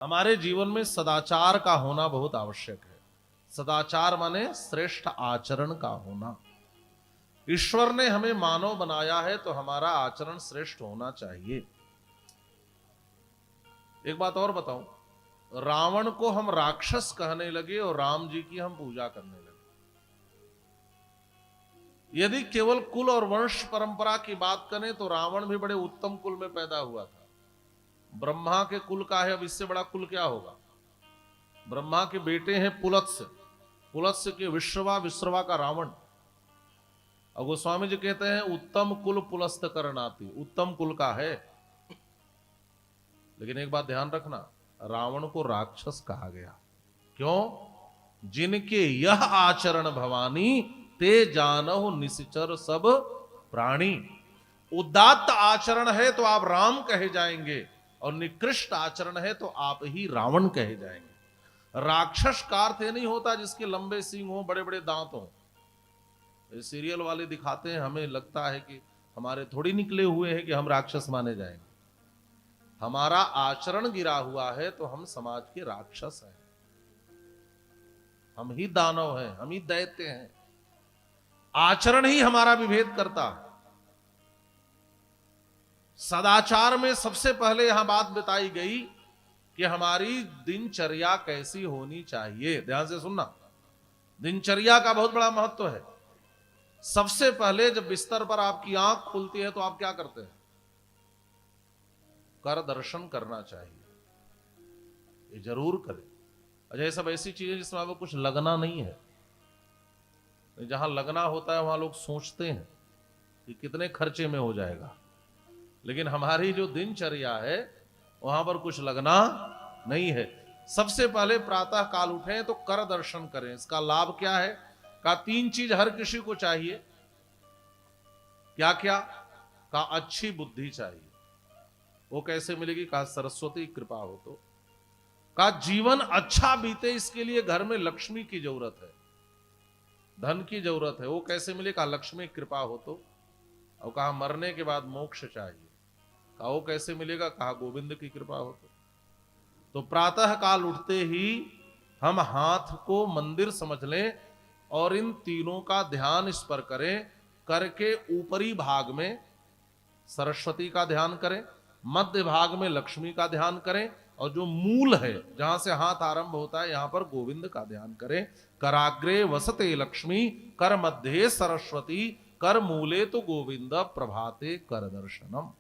हमारे जीवन में सदाचार का होना बहुत आवश्यक है। सदाचार माने श्रेष्ठ आचरण का होना। ईश्वर ने हमें मानव बनाया है तो हमारा आचरण श्रेष्ठ होना चाहिए। एक बात और बताऊं, रावण को हम राक्षस कहने लगे और राम जी की हम पूजा करने लगे। यदि केवल कुल और वंश परंपरा की बात करें तो रावण भी बड़े उत्तम कुल में पैदा हुआ था। ब्रह्मा के कुल का है, अब इससे बड़ा कुल क्या होगा। ब्रह्मा के बेटे हैं पुलत्स्य, पुलत्स्य के विश्रवा, विश्रवा का रावण। और गोस्वामी जी कहते हैं उत्तम कुल पुलस्त करनाति, उत्तम कुल का है। लेकिन एक बात ध्यान रखना, रावण को राक्षस कहा गया। क्यों? जिनके यह आचरण भवानी ते जानहु निश्चर सब प्राणी। उदात्त आचरण है तो आप राम कहे जाएंगे और निकृष्ट आचरण है तो आप ही रावण कहे जाएंगे। राक्षस का अर्थ नहीं होता जिसके लंबे सींग हो, बड़े बड़े दांत हो। ये सीरियल वाले दिखाते हैं, हमें लगता है कि हमारे थोड़ी निकले हुए हैं कि हम राक्षस माने जाएंगे। हमारा आचरण गिरा हुआ है तो हम समाज के राक्षस हैं, हम ही दानव हैं, हम ही दैत्य हैं। आचरण ही हमारा विभेद करता है। सदाचार में सबसे पहले यहां बात बताई गई कि हमारी दिनचर्या कैसी होनी चाहिए। ध्यान से सुनना, दिनचर्या का बहुत बड़ा महत्व है। सबसे पहले जब बिस्तर पर आपकी आंख खुलती है तो आप क्या करते हैं? कर दर्शन करना चाहिए, ये जरूर करें। अच्छा, ये सब ऐसी चीजें जिसमें आपको कुछ लगना नहीं है। जहां लगना होता है वहां लोग सोचते हैं कि कितने खर्चे में हो जाएगा, लेकिन हमारी जो दिनचर्या है वहां पर कुछ लगना नहीं है। सबसे पहले प्रातः काल उठें तो कर दर्शन करें। इसका लाभ क्या है? का 3 चीज हर किसी को चाहिए। क्या क्या? का अच्छी बुद्धि चाहिए। वो कैसे मिलेगी? का सरस्वती कृपा हो तो। का जीवन अच्छा बीते इसके लिए घर में लक्ष्मी की जरूरत है, धन की जरूरत है। वो कैसे मिले? का लक्ष्मी कृपा हो तो। और कहा मरने के बाद मोक्ष चाहिए। कहा वो कैसे मिलेगा? कहा गोविंद की कृपा हो तो प्रातः काल उठते ही हम हाथ को मंदिर समझ लें और इन तीनों का ध्यान इस पर करें। करके ऊपरी भाग में सरस्वती का ध्यान करें, मध्य भाग में लक्ष्मी का ध्यान करें, और जो मूल है जहां से हाथ आरंभ होता है यहां पर गोविंद का ध्यान करें। कराग्रे वसते लक्ष्मी, कर मध्य सरस्वती, कर मूले तो गोविंद, प्रभाते कर दर्शनम।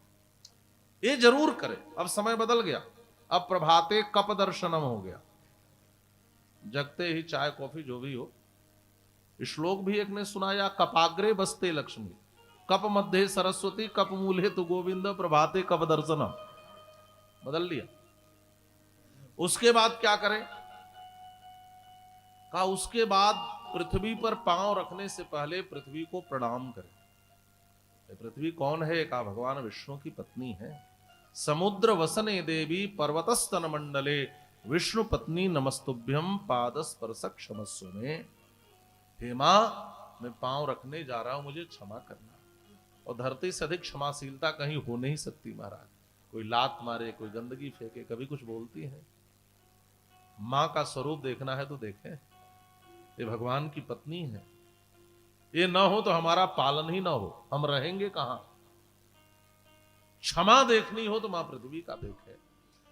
ये जरूर करें। अब समय बदल गया, अब प्रभाते कप दर्शनम हो गया। जगते ही चाय कॉफी जो भी हो। श्लोक भी एक ने सुनाया, कपाग्रे बसते लक्ष्मी, कप मध्य सरस्वती, कप मूले तो गोविंद, प्रभाते कप दर्शनम। बदल लिया। उसके बाद क्या करें? कहा उसके बाद पृथ्वी पर पांव रखने से पहले पृथ्वी को प्रणाम करें। पृथ्वी कौन है? कहा भगवान विष्णु की पत्नी है। समुद्र वसने देवी पर्वतस्तन मंडले, विष्णु पत्नी नमस्तुभ्यम पाद स्पर्श क्षमस्व में। हे मां, मैं पांव रखने जा रहा हूं, मुझे क्षमा करना। और धरती से अधिक क्षमाशीलता कहीं हो नहीं सकती महाराज। कोई लात मारे, कोई गंदगी फेंके, कभी कुछ बोलती है। मां का स्वरूप देखना है तो देखें, ये भगवान की पत्नी है। ये ना हो तो हमारा पालन ही ना हो, हम रहेंगे कहां? क्षमा देखनी हो तो मां पृथ्वी का देखे।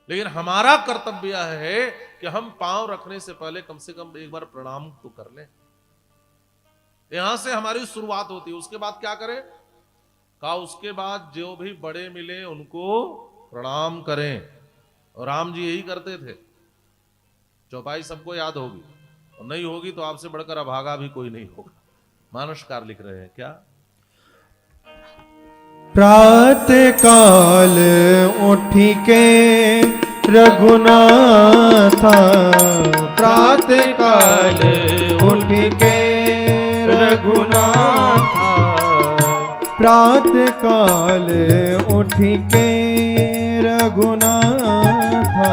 लेकिन हमारा कर्तव्य है कि हम पांव रखने से कम एक बार प्रणाम तो कर लें। यहां से हमारी शुरुआत होती है। उसके बाद क्या करें? कहा उसके बाद जो भी बड़े मिले उनको प्रणाम करें। और राम जी यही करते थे। चौपाई सबको याद होगी, और नहीं होगी तो आपसे बढ़कर अभागा भी कोई नहीं होगा। मानसकार लिख रहे हैं क्या? प्रातः काल उठी के रघुनाथा, प्रातः काल उठी के रघुनाथा, प्रातः काल उठी के रघुनाथा,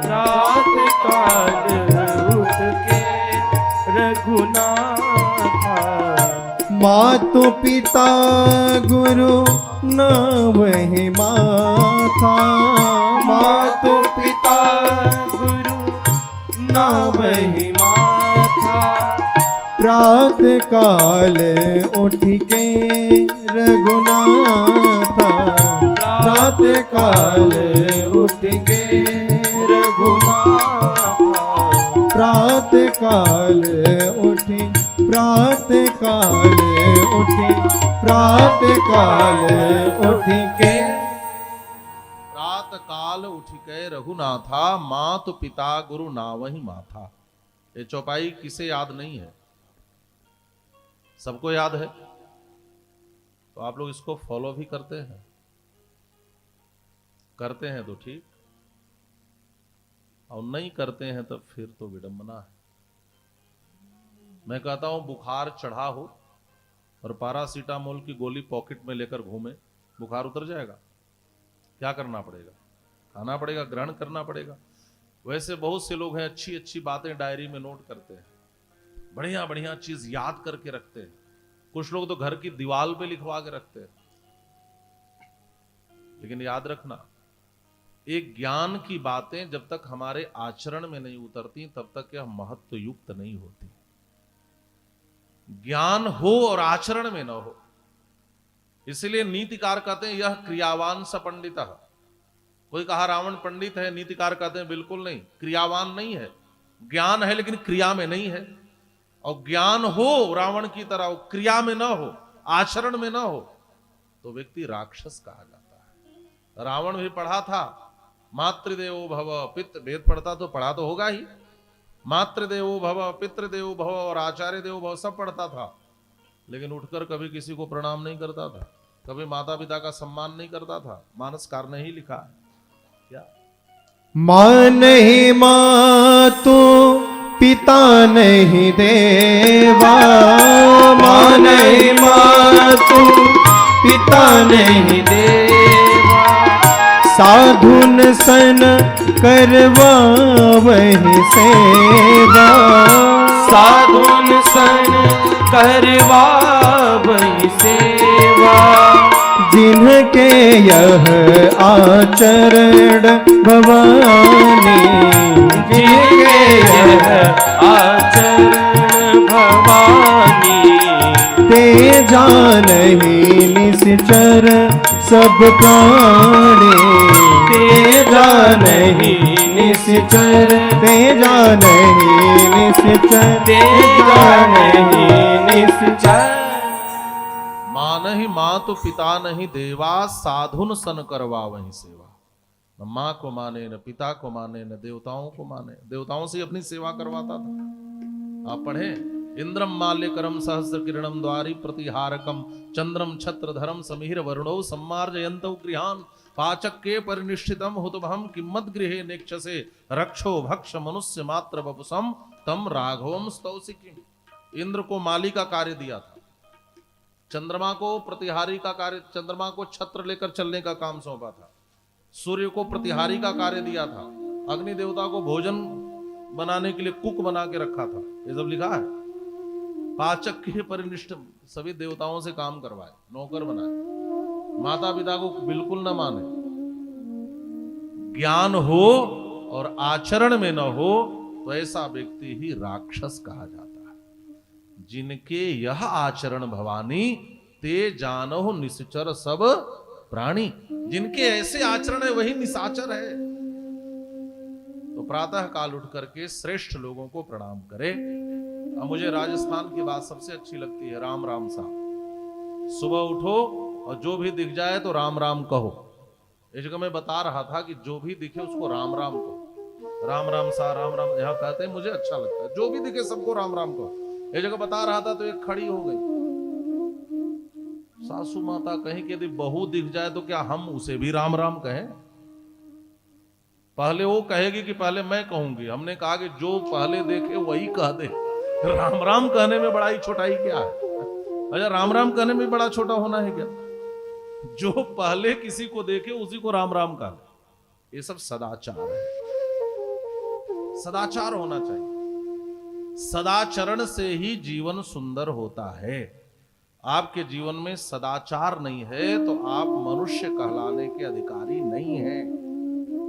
प्रातः काल उठ के रघुनाथा। मातु पिता गुरु न वही माथा, मातु पिता नावहि माथा। प्रात काल उठ के रघुनाथा। प्रात काल उठ के रघुनाथा। प्रात काल उठी, प्रात काल उठी, प्रात काल उठ के। प्रात काल उठ के रघुनाथा, मातु पिता गुरु नावहि माथा। ये चौपाई किसे याद नहीं है? सबको याद है। तो आप लोग इसको फॉलो भी करते हैं? करते हैं तो ठीक, और नहीं करते हैं तो फिर तो विडंबना है। मैं कहता हूं बुखार चढ़ा हो और पैरासीटामोल की गोली पॉकेट में लेकर घूमे, बुखार उतर जाएगा? क्या करना पड़ेगा? खाना पड़ेगा, ग्रहण करना पड़ेगा। वैसे बहुत से लोग हैं अच्छी अच्छी बातें डायरी में नोट करते हैं, बढ़िया बढ़िया चीज याद करके रखते हैं। कुछ लोग तो घर की दीवार पे लिखवा के रखते हैं। लेकिन याद रखना, एक ज्ञान की बातें जब तक हमारे आचरण में नहीं उतरती तब तक यह महत्व युक्त नहीं होती। ज्ञान हो और आचरण में न हो। इसलिए नीतिकार कहते हैं यह क्रियावान स पंडितः। कोई कहा रावण पंडित है, नीतिकार कहते हैं बिल्कुल नहीं, क्रियावान नहीं है। ज्ञान है लेकिन क्रिया में नहीं है। और ज्ञान हो रावण की तरह, क्रिया में ना हो, आचरण में ना हो, तो व्यक्ति राक्षस कहा जाता है। रावण भी पढ़ा था, मातृदेवो भव, पितृ, वेद पढ़ता तो पढ़ा तो होगा ही, मातृदेवो भव, पितृदेवो भव और आचार्य देवो भव सब पढ़ता था, लेकिन उठकर कभी किसी को प्रणाम नहीं करता था, कभी माता पिता का सम्मान नहीं करता था। मानसकार ने ही लिखा है क्या? माँ नहीं मातु, पिता नहीं देवा। माँ नहीं मातु, पिता नहीं देवा। साधुन सन करवा वही सेवा। साधुन सन करवा वही सेवा। जिनके यह आचरण भवानी। जिनके यह आचरण भवानी। ते जानहि निश्चर सब प्राणी। ते जानहि निश्चर। ते जानहि निश्चर। ते जानहि निश्चर। माँ नहीं मातु पिता नहीं देवा, साधुन सन करवा वही सेवा। न माँ को माने, न पिता को माने, न देवताओं को माने। देवताओं से अपनी सेवा करवाता था। आप पढ़े, इंद्रम माल्यकरम सहस्र किरणम द्वारी प्रतिहारकम चंद्रम छत्रधरम समीर वरुणौ सम्मार्जयन्तौ गृहान पाचक्के परिनिष्ठितम हुतभम किम्मद गृहे नेक्षसे रक्षो भक्ष मनुष्य मात्र बपुसम तम राघवम स्तौसिकिम। इंद्र को माली का कार्य दिया था, चंद्रमा को प्रतिहारी का कार्य, चंद्रमा को छत्र लेकर चलने का काम सौंपा था, सूर्य को प्रतिहारी का कार्य दिया था, अग्नि देवता को भोजन बनाने के लिए कुक बना के रखा था। ये सब लिखा है। पाचक के परिनिष्ठ सभी देवताओं से काम करवाए, नौकर बनाए। माता पिता को बिल्कुल न माने। ज्ञान हो और आचरण में न हो तो ऐसा व्यक्ति ही राक्षस कहा जाता है। जिनके यह आचरण भवानी, ते जानो निश्चर सब प्राणी। जिनके ऐसे आचरण है वही निशाचर है। तो प्रातः काल उठ करके श्रेष्ठ लोगों को प्रणाम करे। अब मुझे राजस्थान की बात सबसे अच्छी लगती है, राम राम सा। सुबह उठो और जो भी दिख जाए तो राम राम कहो। इस जगह मैं बता रहा था कि जो भी दिखे उसको राम राम कहो। राम राम सा, राम राम यहाँ कहते हैं, मुझे अच्छा लगता है। जो भी दिखे सबको राम राम कहो। एक जगह बता रहा था तो एक खड़ी हो गई। सासू माता कहीं कि यदि बहू दिख जाए तो क्या हम उसे भी राम राम कहें? पहले वो कहेगी कि पहले मैं कहूंगी? हमने कहा कि जो पहले देखे वही कह दे। राम राम कहने में बड़ा ही छोटाई क्या है? अच्छा, राम राम कहने में बड़ा छोटा होना है क्या? जो पहले किसी को देखे उसी को राम राम कह दे। ये सब सदाचार है। सदाचार होना चाहिए। सदाचरण से ही जीवन सुंदर होता है। आपके जीवन में सदाचार नहीं है तो आप मनुष्य कहलाने के अधिकारी नहीं हैं।